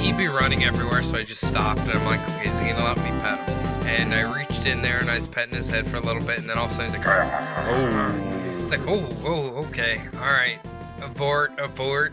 he'd be running everywhere, so I just stopped, and I'm like, okay, is he gonna let me pet him? And I reached in there, and I was petting his head for a little bit, and then all of a sudden he's like, oh. It's like, oh, okay, all right, abort,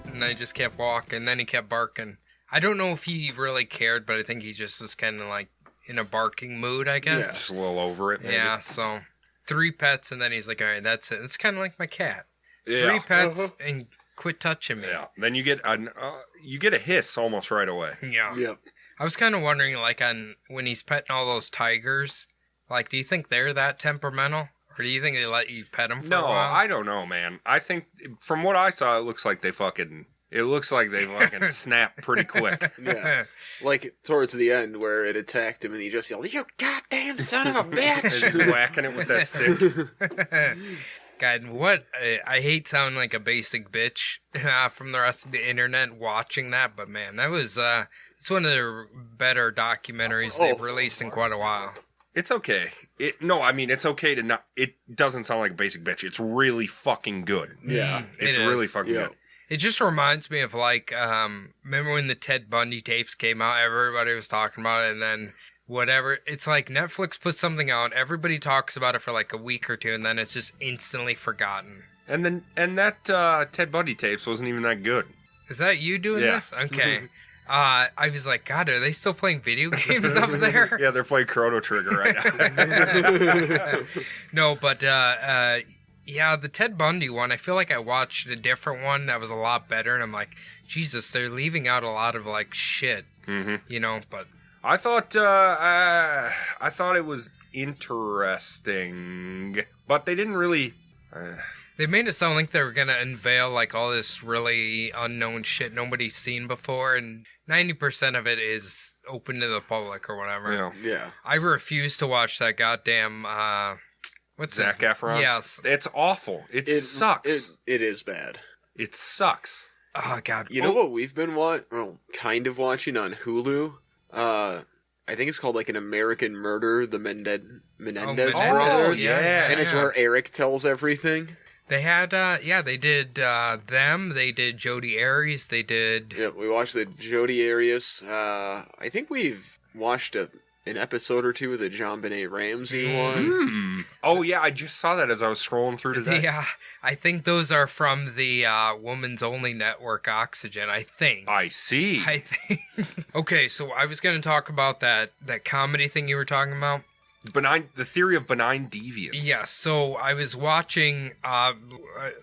and I just kept walking, and then he kept barking. I don't know if he really cared, but I think he just was kind of like in a barking mood, I guess. Yeah, just a little over it, maybe. Yeah, so 3 pets, and then he's like, all right, that's it. It's kind of like my cat. Yeah. 3 pets, and quit touching me. Yeah, then you get a hiss almost right away. Yeah. Yep. I was kind of wondering, like, on when he's petting all those tigers, like, do you think they're that temperamental? Or do you think they let you pet them for a while? No, I don't know, man. I think, from what I saw, it looks like they fucking snap pretty quick. Yeah. Like, towards the end, where it attacked him, and he just yelled, "You goddamn son of a bitch!" And he's whacking it with that stick. God, what? I hate sounding like a basic bitch from the rest of the internet watching that, but man, that was, it's one of the better documentaries they've released in quite a while. It's okay. It's okay to not... It doesn't sound like a basic bitch. It's really fucking good. Yeah. It's really fucking good. It just reminds me of, like, remember when the Ted Bundy tapes came out? Everybody was talking about it, and then whatever. It's like Netflix puts something out, everybody talks about it for like a week or two, and then it's just instantly forgotten. And that Ted Bundy tapes wasn't even that good. Is that you doing this? Okay. I was like, God, are they still playing video games up there? Yeah, they're playing Chrono Trigger right now. No, but yeah, the Ted Bundy one, I feel like I watched a different one that was a lot better, and I'm like, Jesus, they're leaving out a lot of like shit, you know. But I thought it was interesting, but they didn't really. They made it sound like they were gonna unveil like all this really unknown shit nobody's seen before, and 90% of it is open to the public or whatever. Yeah. I refuse to watch that goddamn. What's Zac Efron? Yes. It's awful. It sucks. It is bad. It sucks. Oh, God. You know what we've been kind of watching on Hulu? I think it's called like An American Murder, the Menendez brothers. Yeah. And it's where Eric tells everything. They had, they did them. They did Jodi Arias. They did... Yeah, we watched the Jodi Arias. I think we've watched an episode or two of the JonBenet Ramsey one. Oh, yeah, I just saw that as I was scrolling through today. Yeah, I think those are from the Woman's Only Network, Oxygen, I think. I see. I think. Okay, so I was going to talk about that comedy thing you were talking about. The theory of benign deviance. Yeah, so I was watching,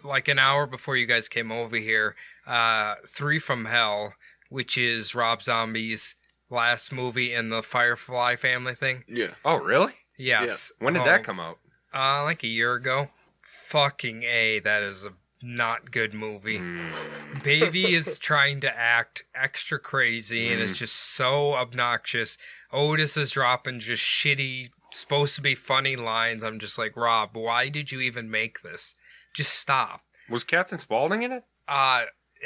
like an hour before you guys came over here, 3 from Hell, which is Rob Zombie's last movie in the Firefly family thing. Yeah. Oh, really? Yes. Yeah. When did that come out? Like a year ago. Fucking A, that is a not good movie. Baby is trying to act extra crazy, and it's just so obnoxious. Otis is dropping just shitty, supposed to be funny lines. I'm just like, Rob, why did you even make this? Just stop. Was Captain Spaulding in it?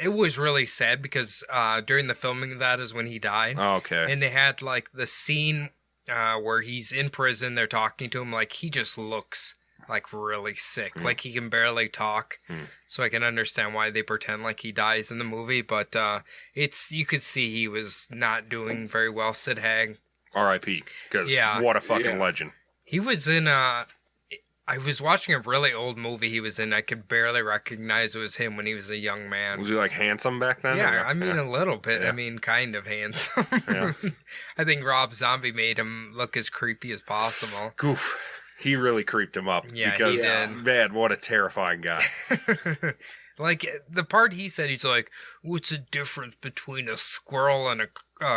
It was really sad because during the filming of that is when he died. Oh, okay. And they had like the scene where he's in prison. They're talking to him like he just looks like really sick, like he can barely talk. So I can understand why they pretend like he dies in the movie. But you could see he was not doing very well. Sid Haig. R.I.P. Because what a fucking legend. He was in I was watching a really old movie he was in. I could barely recognize it was him when he was a young man. Was he like handsome back then? Yeah, I mean a little bit. Yeah. I mean kind of handsome. Yeah. I think Rob Zombie made him look as creepy as possible. Goof. He really creeped him up. Yeah, because, he did. Man, what a terrifying guy. Like, the part he said, he's like, what's the difference between a squirrel and a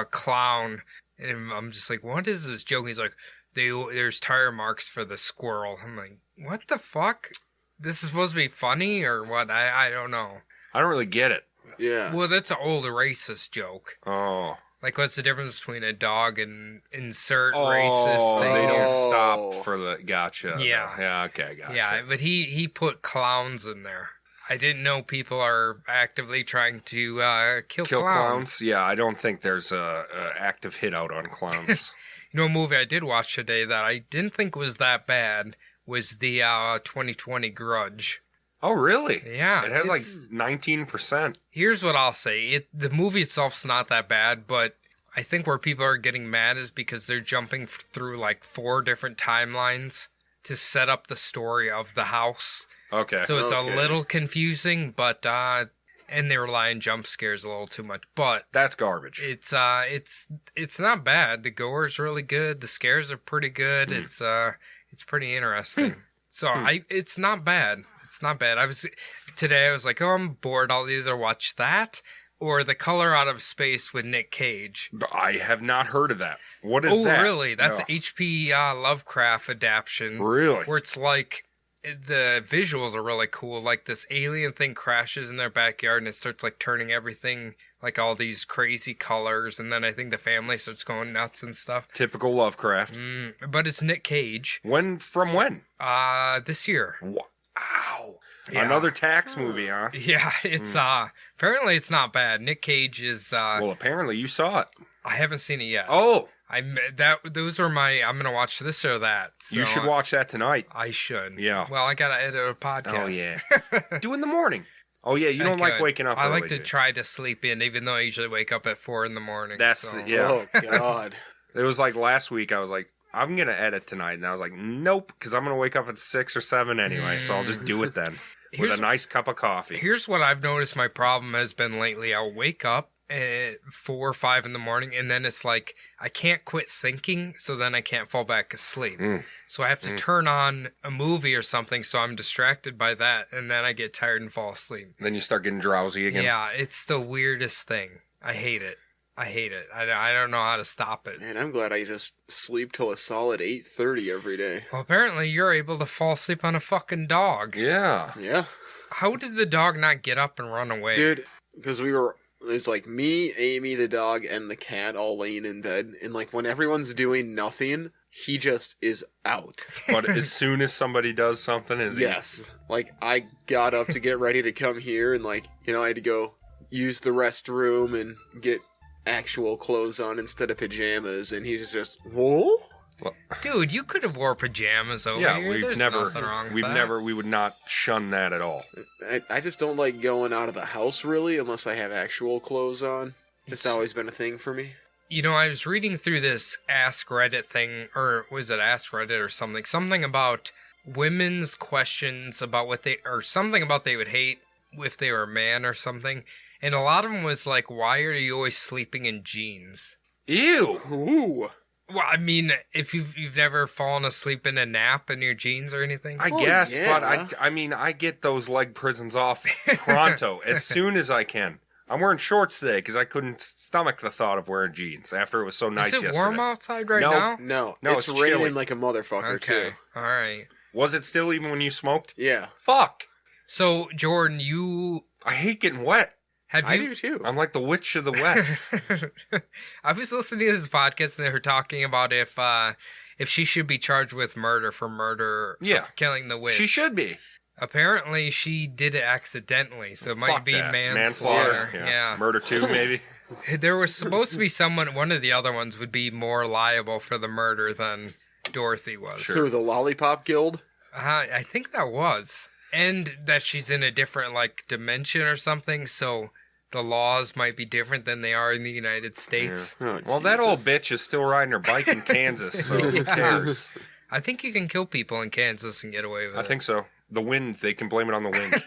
clown? And I'm just like, what is this joke? He's like, there's tire marks for the squirrel. I'm like, what the fuck? This is supposed to be funny or what? I don't know. I don't really get it. Yeah. Well, that's an old racist joke. Oh. Like, what's the difference between a dog and insert racist thing? They don't stop for the... Gotcha. Yeah. Yeah, okay, gotcha. Yeah, but he put clowns in there. I didn't know people are actively trying to kill clowns. Yeah, I don't think there's a active hit out on clowns. You know, a movie I did watch today that I didn't think was that bad was the 2020 Grudge. Oh, really? Yeah. It has like 19%. Here's what I'll say. The movie itself's not that bad, but I think where people are getting mad is because they're jumping through like 4 different timelines to set up the story of the house. Okay. So it's a little confusing, but and they rely on jump scares a little too much. But that's garbage. It's not bad. The gore's really good. The scares are pretty good. It's pretty interesting. So it's not bad. It's not bad. I was like, oh, I'm bored. I'll either watch that or The Color Out of Space with Nick Cage. I have not heard of that. What is that? Oh, really? That's H.P. Lovecraft adaptation. Really? Where it's like, the visuals are really cool. Like this alien thing crashes in their backyard and it starts like turning everything like all these crazy colors. And then I think the family starts going nuts and stuff. Typical Lovecraft. But it's Nick Cage. When? This year. Wow. Yeah. Another tax movie, huh? Yeah, it's apparently it's not bad. Nick Cage is well, apparently you saw it. I haven't seen it yet. Oh. Those are I'm gonna watch this or that. So you should watch that tonight. I should. Yeah. Well, I gotta edit a podcast. Oh yeah. Do in the morning. Oh yeah, you don't like waking up. I early, like to try to sleep in, even though I usually wake up at 4 a.m. Yeah. Oh God. It was like last week. I was like, I'm gonna edit tonight, and I was like, nope, because I'm gonna wake up at 6 or 7 anyway. So I'll just do it then with a nice cup of coffee. Here's what I've noticed my problem has been lately. I'll wake up at 4 or 5 in the morning, and then it's like I can't quit thinking, so then I can't fall back asleep. So I have to turn on a movie or something, so I'm distracted by that, and then I get tired and fall asleep. Then you start getting drowsy again. Yeah, it's the weirdest thing. I hate it. I don't know how to stop it. Man, I'm glad I just sleep till a solid 8:30 every day. Well, apparently you're able to fall asleep on a fucking dog. Yeah. Yeah. How did the dog not get up and run away? Dude, because it's like me, Amy, the dog, and the cat all laying in bed, and like when everyone's doing nothing, he just is out. But as soon as somebody does something, yes. Like I got up to get ready to come here, and like, I had to go use the restroom and get actual clothes on instead of pajamas, and he's just, whoa? Dude, you could have wore pajamas over yeah, here. we've never, we would not shun that at all. I just don't like going out of the house really unless I have actual clothes on. It's always been a thing for me. I was reading through this Ask Reddit thing, or was it Ask Reddit or something? Something about women's questions about something about they would hate if they were a man or something. And a lot of them was like, why are you always sleeping in jeans? Ew. Ooh. Well, I mean, if you've never fallen asleep in a nap in your jeans or anything? I guess, yeah. But I get those leg prisons off pronto as soon as I can. I'm wearing shorts today because I couldn't stomach the thought of wearing jeans after it was so nice yesterday. Is it warm outside now? No, it's raining chilly. like a motherfucker, okay. too. All right. Was it still even when you smoked? Yeah. Fuck. So, Jordan, I hate getting wet. I do too. I'm like the witch of the West. I was listening to this podcast and they were talking about if she should be charged with murder for killing the witch. She should be. Apparently, she did it accidentally, so it might be manslaughter. Yeah. Murder 2, maybe. There was supposed to be one of the other ones would be more liable for the murder than Dorothy was. Sure. Through the Lollipop Guild? I think that was. And that she's in a different, dimension or something, so the laws might be different than they are in the United States. Yeah. Well, that old bitch is still riding her bike in Kansas, so who cares? I think you can kill people in Kansas and get away with it. I think so. The wind, they can blame it on the wind.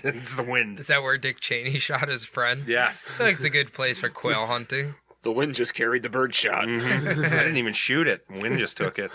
It's the wind. Is that where Dick Cheney shot his friend? Yes. I feel like it's a good place for quail hunting. The wind just carried the bird shot. Mm-hmm. I didn't even shoot it. Wind just took it.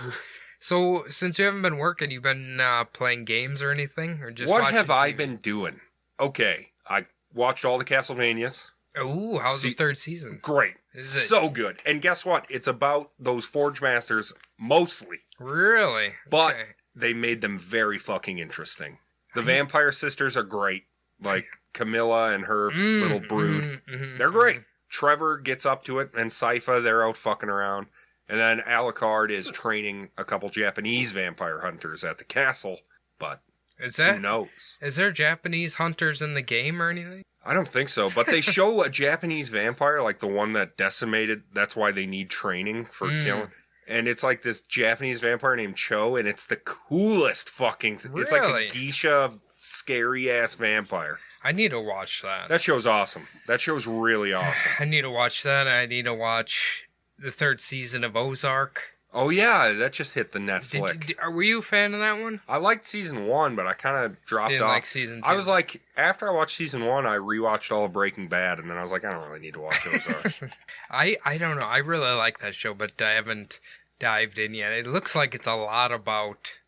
So, since you haven't been working, you've been playing games or anything? Or just what have I been doing? Okay, I watched all the Castlevanias. Ooh, how's the 3rd season? Great. So good. And guess what? It's about those Forge Masters mostly. Really? But they made them very fucking interesting. The Vampire Sisters are great. Like Camilla and her little brood. They're great. Trevor gets up to it, and Sypha, they're out fucking around. And then Alucard is training a couple Japanese vampire hunters at the castle, but who knows? Is there Japanese hunters in the game or anything? I don't think so, but they show a Japanese vampire, like the one that decimated, that's why they need training for killing. And it's like this Japanese vampire named Cho, and it's the coolest fucking... Really? It's like a geisha scary ass vampire. I need to watch that. That show's awesome. That show's really awesome. I need to watch that. I need to watch the 3rd season of Ozark. Oh yeah, that just hit the Netflix. Were you a fan of that one? I liked season 1, but I kind of dropped Didn't off. like season 2. I was like, after I watched season 1, I rewatched all of Breaking Bad, and then I was like, I don't really need to watch Ozark. I don't know. I really like that show, but I haven't dived in yet. It looks like it's a lot about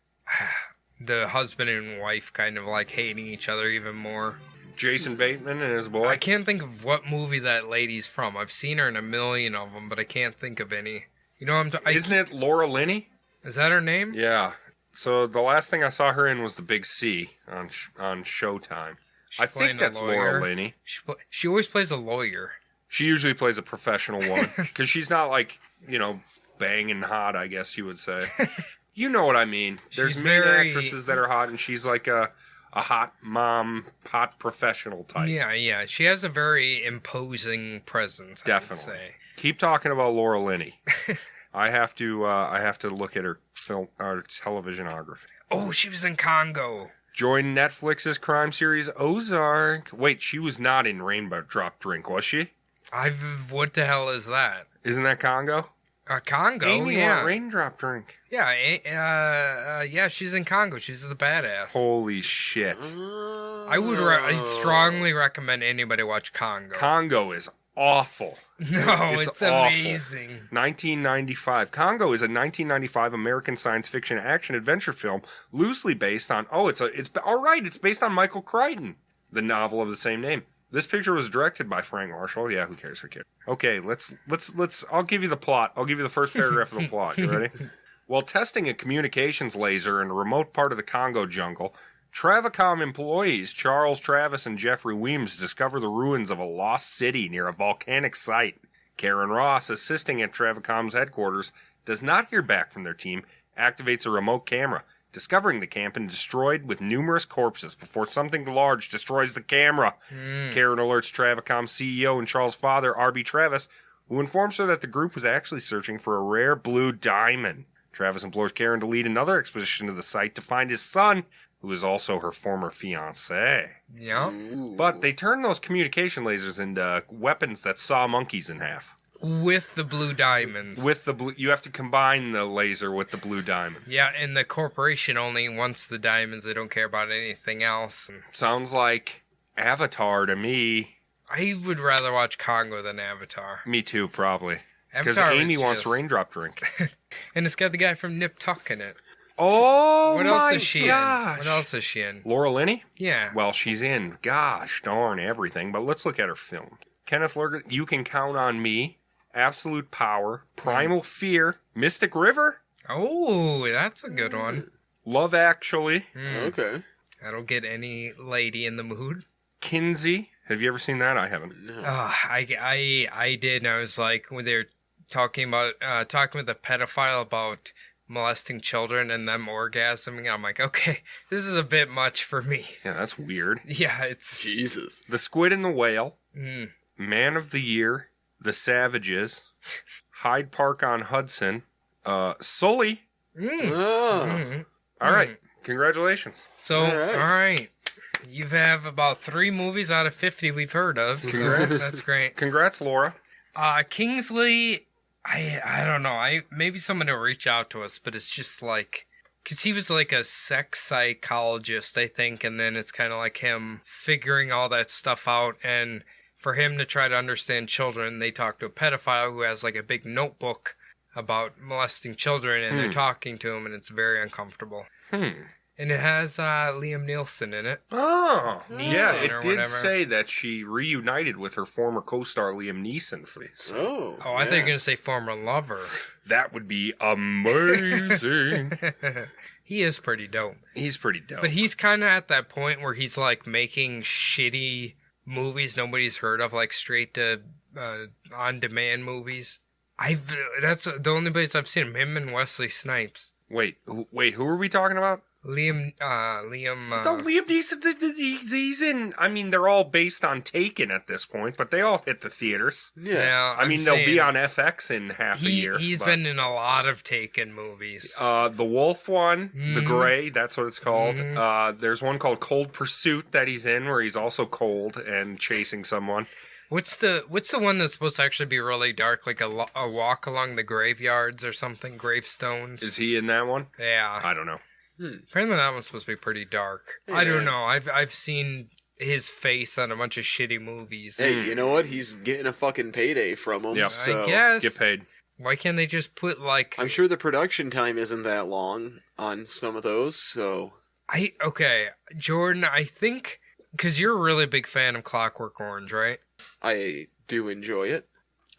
the husband and wife kind of like hating each other even more. Jason Bateman and his boy. I can't think of what movie that lady's from. I've seen her in a million of them, but I can't think of any. You know what Isn't it Laura Linney? Is that her name? Yeah. So the last thing I saw her in was The Big C on Showtime. I think that's Laura Linney. She always plays a lawyer. She usually plays a professional woman because she's not like, banging hot, I guess you would say. You know what I mean. There's main actresses that are hot, and she's like a hot mom, hot professional type. Yeah. She has a very imposing presence. Definitely. I would say. Keep talking about Laura Linney. I have to look at her film or televisionography. Oh, she was in Congo. Joined Netflix's crime series Ozark. Wait, she was not in Rainbow Drop Drink, was she? What the hell is that? Isn't that Congo? Congo, Amy yeah. want Raindrop Drink. Yeah, she's in Congo. She's the badass. Holy shit. I strongly recommend anybody watch Congo. Congo is awful. No, it's awful. amazing. 1995. Congo is a 1995 American science fiction action adventure film loosely based on it's based on Michael Crichton, the novel of the same name. This picture was directed by Frank Marshall. Yeah, who cares? Okay, let's I'll give you the plot. I'll give you the first paragraph of the plot. You ready? While testing a communications laser in a remote part of the Congo jungle, Travacom employees Charles Travis and Jeffrey Weems discover the ruins of a lost city near a volcanic site. Karen Ross, assisting at Travacom's headquarters, does not hear back from their team, activates a remote camera, discovering the camp and destroyed with numerous corpses before something large destroys the camera. Karen alerts Travacom's CEO and Charles' father, R.B. Travis, who informs her that the group was actually searching for a rare blue diamond. Travis implores Karen to lead another expedition to the site to find his son, who is also her former fiancé. Yeah. But they turn those communication lasers into weapons that saw monkeys in half. With the blue diamonds. You have to combine the laser with the blue diamond. Yeah, and the corporation only wants the diamonds. They don't care about anything else. Sounds like Avatar to me. I would rather watch Congo than Avatar. Me too, probably. Because Avatar Amy was wants just- Raindrop Drink. And it's got the guy from Nip Tuck in it. Oh, What my else is she gosh. in? What else is she in? Laura Linney? Yeah. Well, she's in, gosh darn, everything. But let's look at her film. Kenneth Lurgan, You Can Count on Me, Absolute Power, Primal Fear, Mystic River, Oh, that's a good one. Love Actually, Okay. That'll get any lady in the mood. Kinsey. Have you ever seen that? I haven't. No. I did, and I was like, when they were talking with the pedophile about molesting children and them orgasming, I'm like, okay, this is a bit much for me. Yeah, that's weird. Yeah, it's... Jesus. The Squid and the Whale, Mm. Man of the Year, The Savages, Hyde Park on Hudson, Sully. Oh. Mm. All right, congratulations. So, All right. all right. You have about 3 movies out of 50 we've heard of. So that's great. Congrats, Laura. Kingsley, I don't know. Maybe someone will reach out to us, but it's just like, because he was like a sex psychologist, I think, and then it's kind of like him figuring all that stuff out, and for him to try to understand children, they talk to a pedophile who has like a big notebook about molesting children, and they're talking to him, and it's very uncomfortable. And it has Liam Neeson in it. Oh, yeah, Neeson or it did whatever. say that she reunited with her former co-star Liam Neeson for this. Oh. Oh, I thought you were going to say former lover. That would be amazing. He is pretty dope. He's pretty dope. But he's kind of at that point where he's like making shitty movies nobody's heard of, like straight to on-demand movies. That's the only place I've seen him and Wesley Snipes. Wait, who are we talking about? Liam. No, Liam Neeson, he's in. I mean, they're all based on Taken at this point, but they all hit the theaters. Yeah. I mean, they'll be on FX in half a year. He's been in a lot of Taken movies. The Wolf one, The Gray, that's what it's called. There's one called Cold Pursuit that he's in, where he's also cold and chasing someone. What's the one that's supposed to actually be really dark, like a walk along the graveyards or something, gravestones? Is he in that one? Yeah. I don't know. Apparently that one's supposed to be pretty dark. Yeah. I don't know. I've seen his face on a bunch of shitty movies. Hey, you know what? He's getting a fucking payday from them. Yep. So I guess. Get paid. Why can't they just put like... I'm sure the production time isn't that long on some of those, so... Okay, Jordan, I think... Because you're a really big fan of Clockwork Orange, right? I do enjoy it.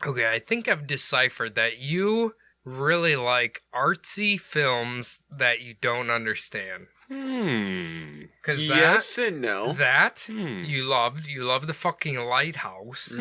Okay, I think I've deciphered that you really like artsy films that you don't understand. Because yes and no. You loved the fucking Lighthouse.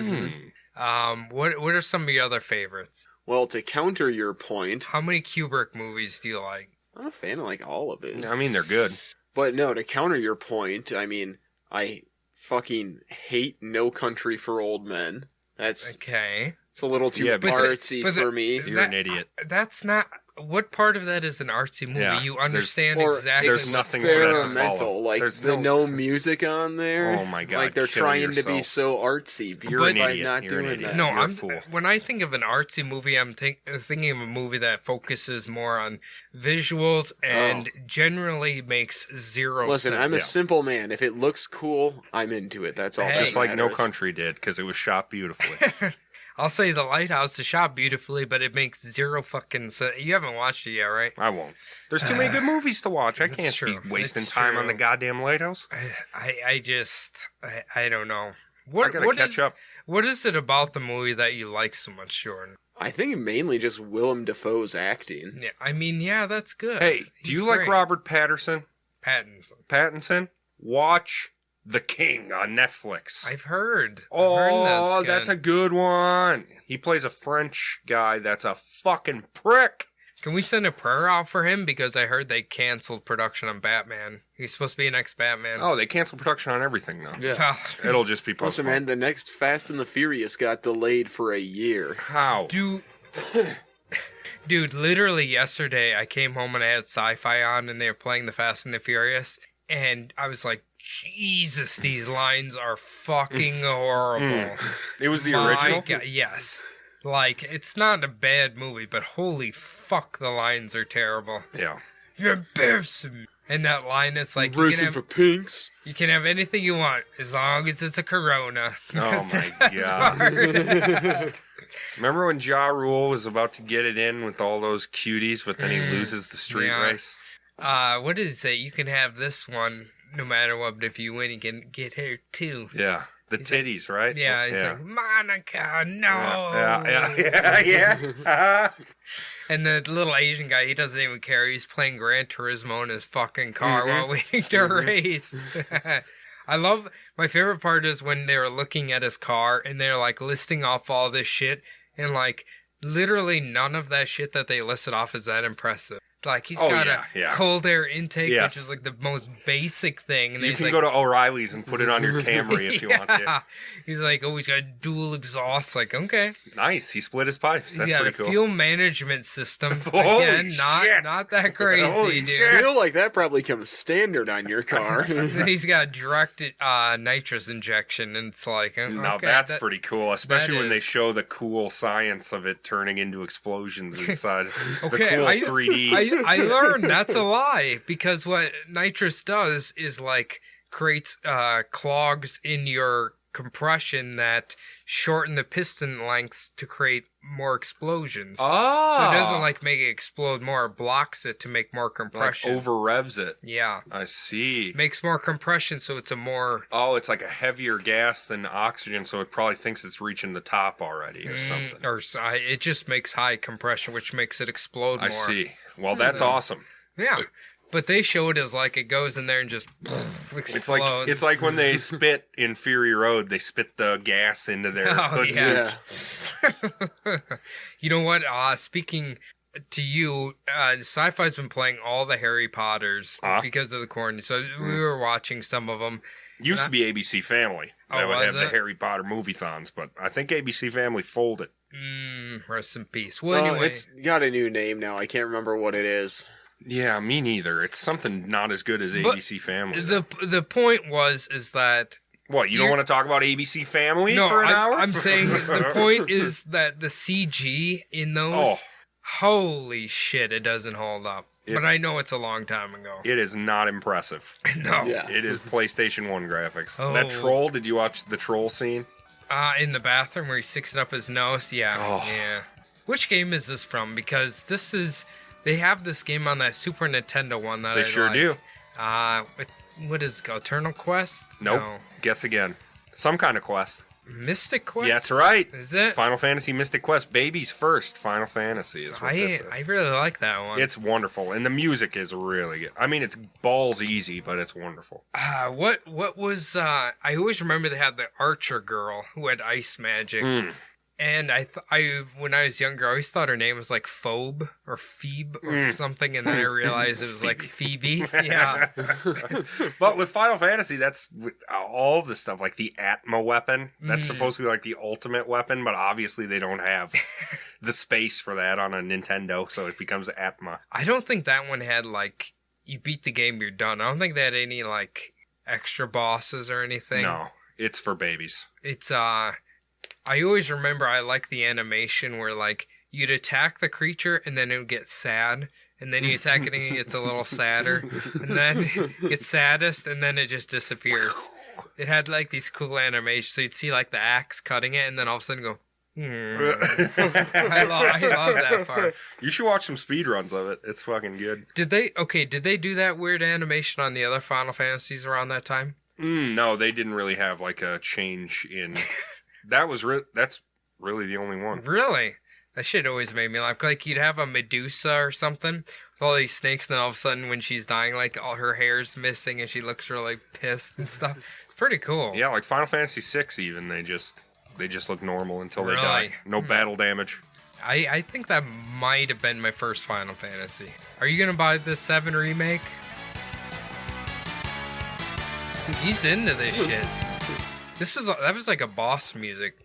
What are some of your other favorites? Well, to counter your point... How many Kubrick movies do you like? I'm a fan of like all of his. I mean, they're good. But no, to counter your point, I mean... I fucking hate No Country for Old Men. That's okay. It's a little too artsy for me. You're an idiot. That's not. What part of that is an artsy movie? Yeah, you understand exactly. There's nothing for that to follow. Like there's no music on there. Oh my god! Like they're trying to be so artsy. You're an idiot. Not You're doing that. No, You're a fool. When I think of an artsy movie, I'm thinking of a movie that focuses more on visuals and generally makes zero Listen, sense. I'm a simple man. If it looks cool, I'm into it. That's all. Hey. Just like No Country did, because it was shot beautifully. I'll say The Lighthouse is shot beautifully, but it makes zero fucking sense. You haven't watched it yet, right? I won't. There's too many good movies to watch. I can't be wasting time on the goddamn Lighthouse. I don't know. I gotta catch up. What is it about the movie that you like so much, Jordan? I think mainly just Willem Dafoe's acting. Yeah, I mean, yeah, that's good. Hey, do you like Robert Pattinson? Pattinson? Watch The King on Netflix. I've heard. That's a good one. He plays a French guy that's a fucking prick. Can we send a prayer out for him? Because I heard they canceled production on Batman. He's supposed to be an ex-Batman. Oh, they canceled production on everything now. Yeah. It'll just be postponed. Listen, man, the next Fast and the Furious got delayed for a year. How? Dude, literally yesterday I came home and I had Sci-Fi on and they were playing the Fast and the Furious. And I was like, Jesus, these lines are fucking horrible. It was the original? God, yes. Like, it's not a bad movie, but holy fuck, the lines are terrible. Yeah. You're embarrassing. And that line is like, for pinks. You can have anything you want as long as it's a Corona. Oh my god. Remember when Ja Rule was about to get it in with all those cuties, but then he loses the street race? What did he say? You can have this one no matter what, but if you win, you can get her too. Yeah. The titties, right? Yeah, he's like, Monica, no! Yeah. And the little Asian guy, he doesn't even care. He's playing Gran Turismo in his fucking car while waiting to race. My favorite part is when they're looking at his car and they're like listing off all this shit, and like literally none of that shit that they listed off is that impressive. Like, he's got a cold air intake, which is like the most basic thing. And you can go to O'Reilly's and put it on your Camry if you want to. He's like, he's got dual exhaust. Like, okay. Nice. He split his pipes. That's pretty cool. Fuel management system. Again, not that crazy, dude. I feel like that probably comes standard on your car. He's got direct nitrous injection, and it's like, okay. Now that's pretty cool, especially when they show the cool science of it turning into explosions inside. The cool 3D. I learned that's a lie, because what nitrous does is like creates clogs in your compression that shorten the piston lengths to create more explosions. Oh. So it doesn't like make it explode more, it blocks it to make more compression. Like over revs it. Yeah. I see. Makes more compression, so it's a more... Oh, it's like a heavier gas than oxygen, so it probably thinks it's reaching the top already or something. Or it just makes high compression, which makes it explode more. I see. Well, that's awesome. Yeah. But they show it as like it goes in there and just explodes. It's like when they spit in Fury Road, they spit the gas into their hood. Yeah. You know what? Speaking to you, Sci-Fi's been playing all the Harry Potters because of the quarantine. So we were watching some of them. Used to be ABC Family. That would have it? the Harry Potter movie-thons, but I think ABC Family folded. Rest in peace. Well, anyway. It's got a new name now. I can't remember what it is. Yeah, me neither. It's something not as good as ABC Family. The point is that... What, you don't want to talk about ABC Family for an hour? I'm saying the point is that the CG in those... Holy shit, it doesn't hold up. But I know it's a long time ago. It is not impressive. No. Yeah. It is PlayStation 1 graphics. Oh. That troll, did you watch the troll scene? In the bathroom where he sticks it up his nose? Yeah. Oh. Yeah. Which game is this from? Because this is... They have this game on that Super Nintendo one that They sure do. What is it called? Eternal Quest? Nope. No. Guess again. Some kind of quest. Mystic Quest? Yeah, that's right. Is it? Final Fantasy Mystic Quest. Baby's first Final Fantasy is what this is. I really like that one. It's wonderful, and the music is really good. I mean, it's balls easy, but it's wonderful. What was I always remember they had the archer girl who had ice magic. And I when I was younger, I always thought her name was like Phoebe or Phoebe or something, and then I realized it was like Phoebe. Yeah. But with Final Fantasy, that's with all the stuff, like the Atma weapon. That's supposed to be like the ultimate weapon, but obviously they don't have the space for that on a Nintendo, so it becomes Atma. I don't think that one had like, you beat the game, you're done. I don't think they had any like extra bosses or anything. No, it's for babies. It's I always remember I like the animation where like you'd attack the creature and then it would get sad, and then you attack it and it gets a little sadder, and then it gets saddest, and then it just disappears. It had like these cool animations, so you'd see like the axe cutting it, and then all of a sudden go. I love that part. You should watch some speedruns of it. It's fucking good. Did they do that weird animation on the other Final Fantasies around that time? No, they didn't really have like a change in. That's really the only one. Really? That shit always made me laugh. Like, you'd have a Medusa or something with all these snakes, and then all of a sudden when she's dying, like, all her hair's missing and she looks really pissed and stuff. It's pretty cool. Yeah, like Final Fantasy VI even, they just look normal until they Really? die. No battle damage. I think that might have been my first Final Fantasy. Are you going to buy the 7 remake? He's into this shit. That was like a boss music.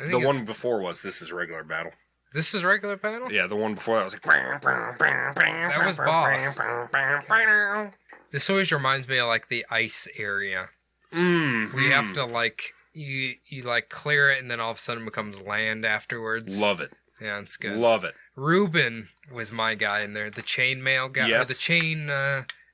The one before was This Is Regular Battle. This is regular battle? Yeah, the one before that was like. That was boss. This always reminds me of like the ice area. Where you have to like you like clear it and then all of a sudden it becomes land afterwards. Love it. Yeah, it's good. Love it. Ruben was my guy in there. The chainmail guy. Yes. Or the chain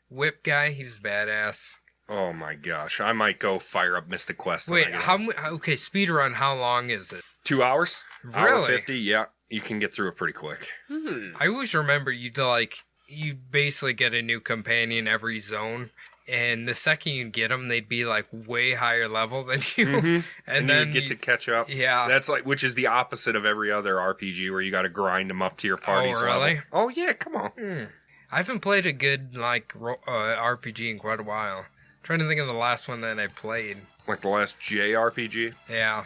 whip guy. He was badass. Oh my gosh. I might go fire up Mystic Quest. Wait, okay, speedrun, how long is it? 2 hours? Really? Hour 50, yeah. You can get through it pretty quick. I always remember you basically get a new companion every zone. And the second you get them, they'd be like way higher level than you. And then you get to catch up. Yeah. That's like, which is the opposite of every other RPG where you got to grind them up to your party's really? level. Oh, yeah, come on. I haven't played a good like RPG in quite a while. Trying to think of the last one that I played. Like the last JRPG? Yeah.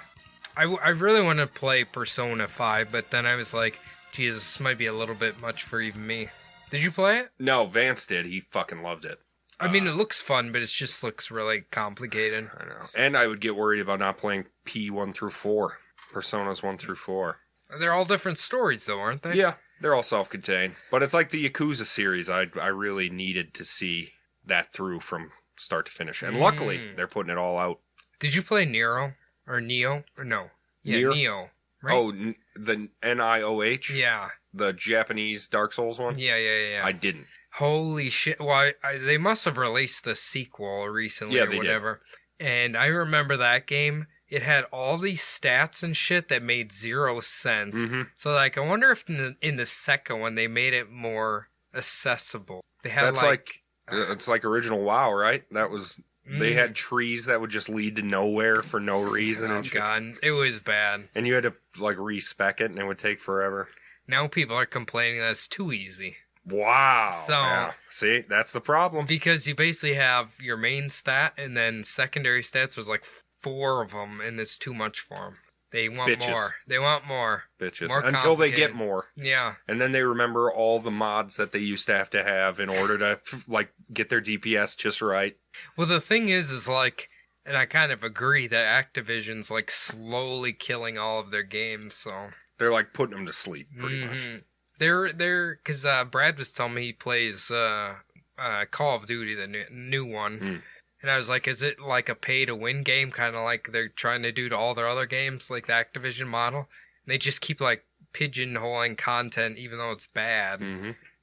I really want to play Persona 5, but then I was like, Jesus, this might be a little bit much for even me. Did you play it? No, Vance did. He fucking loved it. I mean, it looks fun, but it just looks really complicated. I know. And I would get worried about not playing P1 through 4. Personas 1 through 4. They're all different stories, though, aren't they? Yeah, they're all self-contained. But it's like the Yakuza series. I really needed to see that through from start to finish. And luckily, they're putting it all out. Did you play Nero? Or Neo? Or no. Yeah, Nier? Neo. Right? Oh, the NIOH? Yeah. The Japanese Dark Souls one? Yeah. I didn't. Holy shit. Well, they must have released the sequel recently or whatever. And I remember that game. It had all these stats and shit that made zero sense. So, like, I wonder if in the second one they made it more accessible. They had That's like it's like original WoW, right? That was... They had trees that would just lead to nowhere for no reason. Oh, God. It was bad. And you had to, like, respec it, and it would take forever. Now people are complaining that it's too easy. Wow. So, yeah. See, that's the problem. Because you basically have your main stat, and then secondary stats, there's like 4 of them, and it's too much for them. They want Bitches. more. They want more. Bitches. More Until they get complicated. more. Yeah. And then they remember all the mods that they used to have in order to, like, get their DPS just right. Well, the thing is like, and I kind of agree that Activision's like slowly killing all of their games, so. They're, like, putting them to sleep, pretty much. Because Brad was telling me he plays Call of Duty, the new one. And I was like, is it like a pay-to-win game, kind of like they're trying to do to all their other games, like the Activision model? And they just keep, like, pigeonholing content, even though it's bad,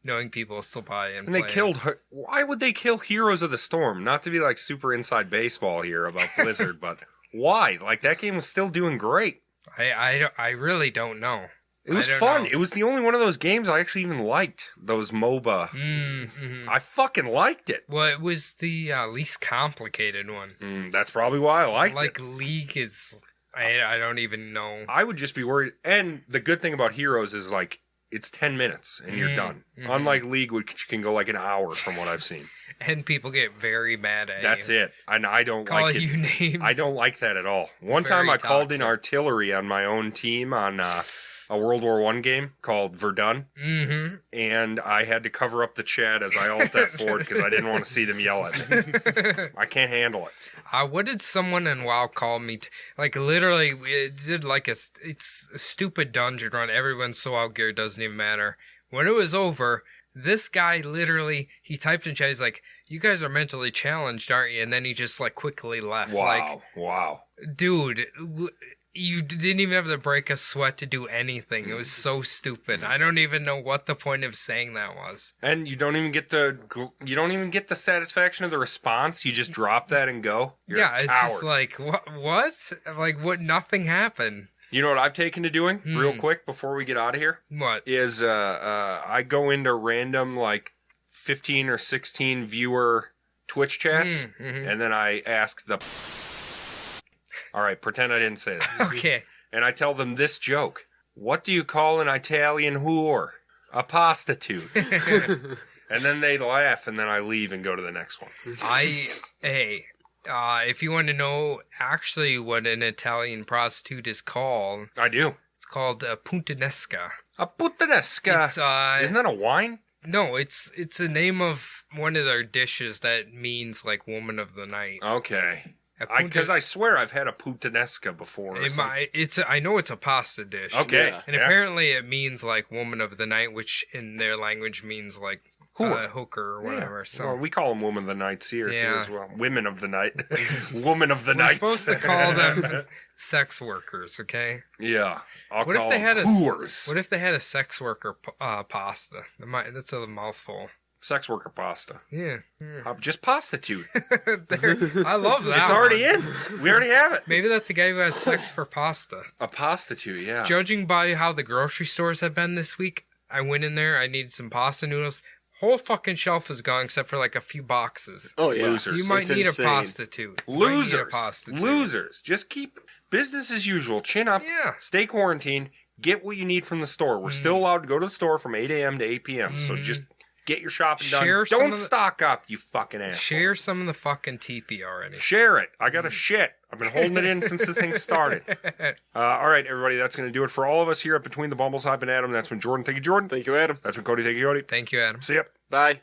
knowing people will still buy it. And they killed her. Why would they kill Heroes of the Storm? Not to be, like, super inside baseball here about Blizzard, but why? Like, that game was still doing great. I really don't know. It was fun. It was the only one of those games I actually even liked. Those MOBA. I fucking liked it. Well, it was the least complicated one. That's probably why I liked it. Like, League is... I don't even know. I would just be worried. And the good thing about Heroes is, like, it's 10 minutes and you're done. Unlike League, which can go like an hour from what I've seen. And people get very mad at you. That's it. And I don't Call like it. you names. I don't like that at all. One time I called in artillery on my own team on... a World War I game called Verdun, and I had to cover up the chat as I alt F4 because I didn't want to see them yell at me. I can't handle it. What did someone in WoW call me? Like, literally, it did like it's a stupid dungeon run. Everyone's so outgeared, doesn't even matter. When it was over, this guy literally, he typed in chat, he's like, you guys are mentally challenged, aren't you? And then he just, like, quickly left. Wow. Dude... You didn't even have to break a sweat to do anything. It was so stupid. I don't even know what the point of saying that was. And you don't even get the satisfaction of the response. You just drop that and go. You're a it's coward. just like what? Like what? Nothing happened. You know what I've taken to doing real quick before we get out of here? What is I go into random like 15 or 16 viewer Twitch chats, and then I ask the. All right, pretend I didn't say that. Okay. And I tell them this joke. What do you call an Italian whore? A prostitute. And then they laugh, and then I leave and go to the next one. If you want to know actually what an Italian prostitute is called... I do. It's called a puttanesca. A puttanesca. Isn't that a wine? No, it's a name of one of their dishes that means, like, woman of the night. Okay. Because I swear I've had a puttanesca before. I know it's a pasta dish. Okay. Yeah. And apparently it means like woman of the night, which in their language means like hooker or whatever. Yeah. So well, we call them women of the nights here too as well. Women of the night. Woman of the we're nights. supposed to call them sex workers, okay? Yeah. What if they had whores. What if they had a sex worker pasta? That's a mouthful. Sex worker pasta. Yeah. Just prostitute. I love that. It's already in. We already have it. Maybe that's a guy who has sex for pasta. A prostitute, yeah. Judging by how the grocery stores have been this week, I went in there, I needed some pasta noodles. Whole fucking shelf is gone except for like a few boxes. Oh, yeah. Losers. You might need insane. a prostitute. Losers. Just keep business as usual. Chin up. Yeah. Stay quarantined. Get what you need from the store. We're still allowed to go to the store from 8 a.m. to 8 p.m. So just get your shopping done. Don't stock up, you fucking assholes. Share some of the fucking TP already. Share it. I got a shit. I've been holding it in since this thing started. All right, everybody. That's going to do it for all of us here at Between the Bumbles. I've been Adam. That's been Jordan. Thank you, Jordan. Thank you, Adam. That's been Cody. Thank you, Cody. Thank you, Adam. See ya. Bye.